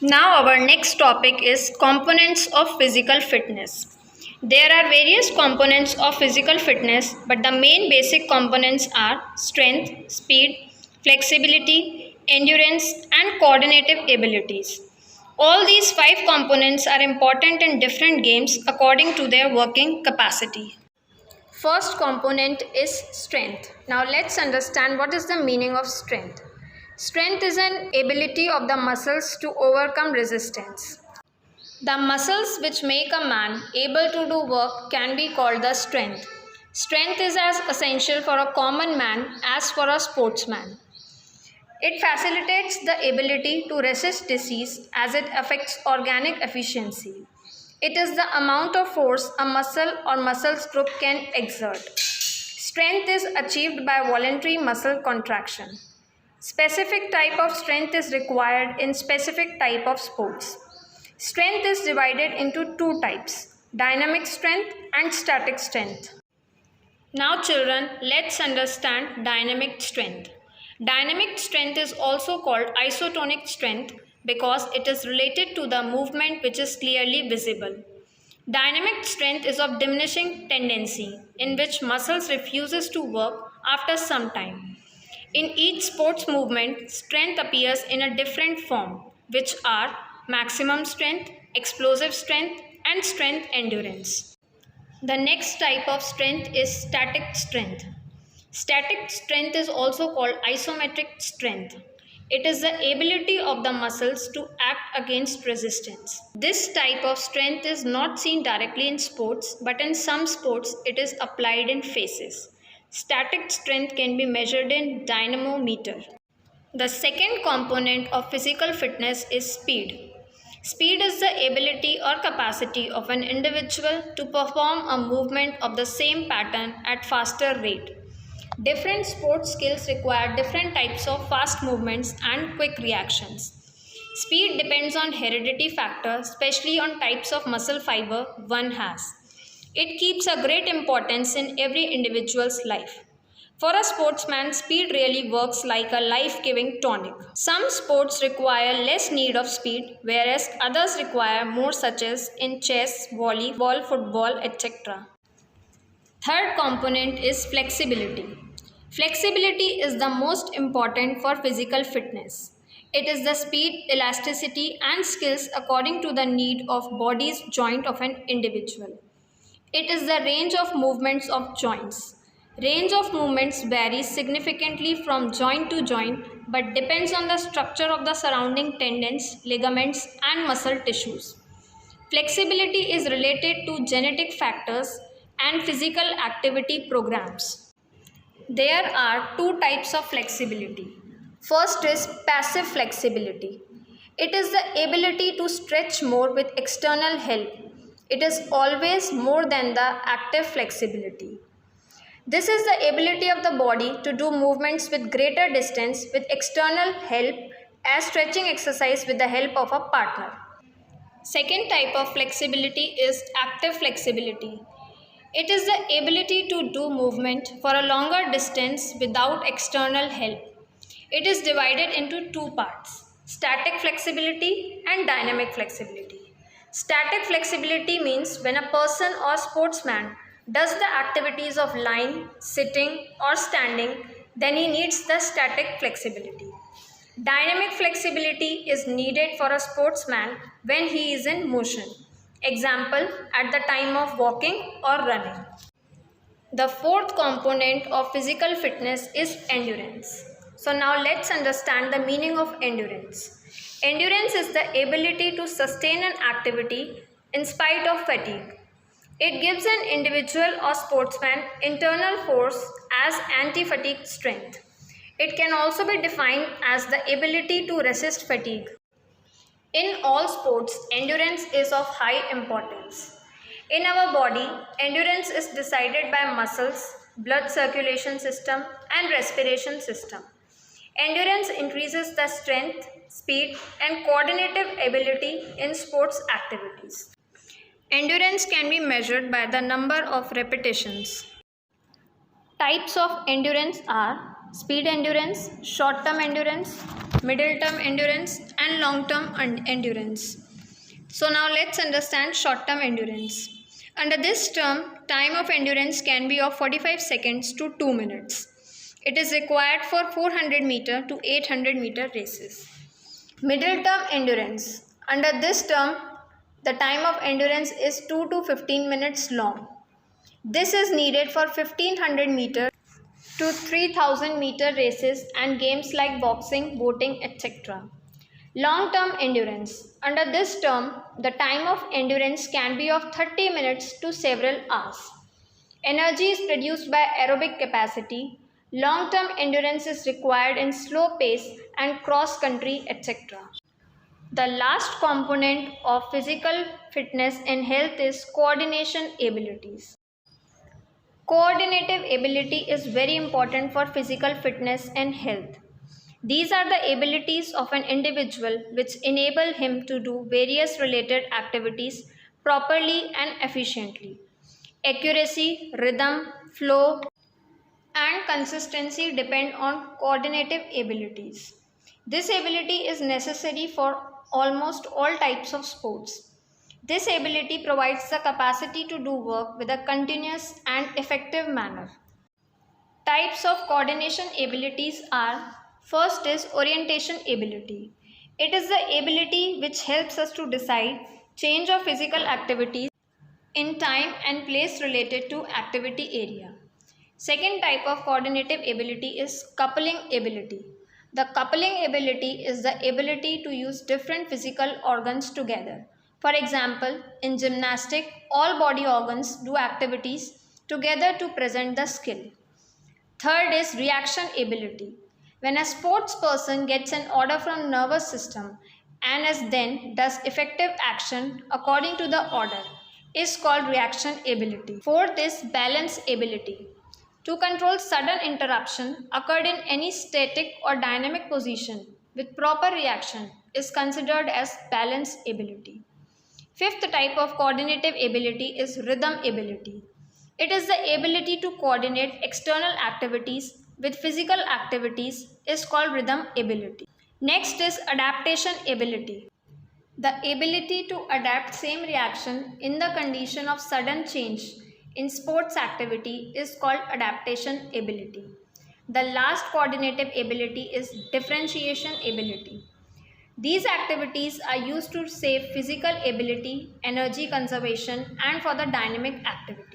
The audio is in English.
Now, our next topic is components of physical fitness. There are various components of physical fitness, but the main basic components are strength, speed, flexibility, endurance, and coordinative abilities. All these five components are important in different games according to their working capacity. First component is strength. Now let's understand what is the meaning of strength. Strength is an ability of the muscles to overcome resistance. The muscles which make a man able to do work can be called the strength. Strength is as essential for a common man as for a sportsman. It facilitates the ability to resist disease as it affects organic efficiency. It is the amount of force a muscle or muscles group can exert. Strength is achieved by voluntary muscle contraction. Specific type of strength is required in specific type of sports. Strength is divided into two types, dynamic strength and static strength. Now children, let's understand dynamic strength. Dynamic strength is also called isotonic strength because it is related to the movement which is clearly visible. Dynamic strength is of diminishing tendency in which muscles refuses to work after some time. In each sports movement, strength appears in a different form, which are maximum strength, explosive strength, and strength endurance. The next type of strength is static strength. Static strength is also called isometric strength. It is the ability of the muscles to act against resistance. This type of strength is not seen directly in sports, but in some sports it is applied in phases. Static strength can be measured in dynamometer. The second component of physical fitness is speed. Speed is the ability or capacity of an individual to perform a movement of the same pattern at faster rate. Different sports skills require different types of fast movements and quick reactions. Speed depends on heredity factor, especially on types of muscle fiber one has. It keeps a great importance in every individual's life. For a sportsman, speed really works like a life-giving tonic. Some sports require less need of speed, whereas others require more, such as in chess, volleyball, football, etc. Third component is flexibility. Flexibility is the most important for physical fitness. It is the speed, elasticity, and skills according to the need of body's joint of an individual. It is the range of movements of joints. Range of movements varies significantly from joint to joint but depends on the structure of the surrounding tendons, ligaments, and muscle tissues. Flexibility is related to genetic factors and physical activity programs. There are two types of flexibility. First is passive flexibility. It is the ability to stretch more with external help. It is always more than the active flexibility. This is the ability of the body to do movements with greater distance with external help as stretching exercise with the help of a partner. Second type of flexibility is active flexibility. It is the ability to do movement for a longer distance without external help. It is divided into two parts, static flexibility and dynamic flexibility. Static flexibility means when a person or sportsman does the activities of lying, sitting, or standing, then he needs the static flexibility. Dynamic flexibility is needed for a sportsman when he is in motion. Example, at the time of walking or running. The fourth component of physical fitness is endurance. So now let's understand the meaning of endurance. Endurance is the ability to sustain an activity in spite of fatigue. It gives an individual or sportsman internal force as anti-fatigue strength. It can also be defined as the ability to resist fatigue. In all sports, endurance is of high importance. In our body, endurance is decided by muscles, blood circulation system, and respiration system. Endurance increases the strength, speed, and coordinative ability in sports activities. Endurance can be measured by the number of repetitions. Types of endurance are speed endurance, short-term endurance, middle term endurance, and long term endurance. So now let's understand short term endurance. Under this term, time of endurance can be of 45 seconds to 2 minutes. It is required for 400 meter to 800 meter races. Middle term endurance. Under this term, the time of endurance is 2 to 15 minutes long. This is needed for 1500 meter to 3000 meter races and games like boxing, boating, etc. Long-term endurance. Under this term, the time of endurance can be of 30 minutes to several hours. Energy is produced by aerobic capacity. Long-term endurance is required in slow pace and cross-country, etc. The last component of physical fitness and health is coordination abilities. Coordinative ability is very important for physical fitness and health. These are the abilities of an individual which enable him to do various related activities properly and efficiently. Accuracy, rhythm, flow, and consistency depend on coordinative abilities. This ability is necessary for almost all types of sports. This ability provides the capacity to do work with a continuous and effective manner. Types of coordination abilities are: first is orientation ability. It is the ability which helps us to decide change of physical activities in time and place related to activity area. Second type of coordinative ability is coupling ability. The coupling ability is the ability to use different physical organs together. For example, in gymnastics, all body organs do activities together to present the skill. Third is reaction ability. When a sports person gets an order from nervous system and as then does effective action according to the order is called reaction ability. Fourth is balance ability. To control sudden interruption occurred in any static or dynamic position with proper reaction is considered as balance ability. Fifth type of coordinative ability is rhythm ability. It is the ability to coordinate external activities with physical activities is called rhythm ability. Next is adaptation ability. The ability to adapt same reaction in the condition of sudden change in sports activity is called adaptation ability. The last coordinative ability is differentiation ability. These activities are used to save physical ability, energy conservation, and for the dynamic activity.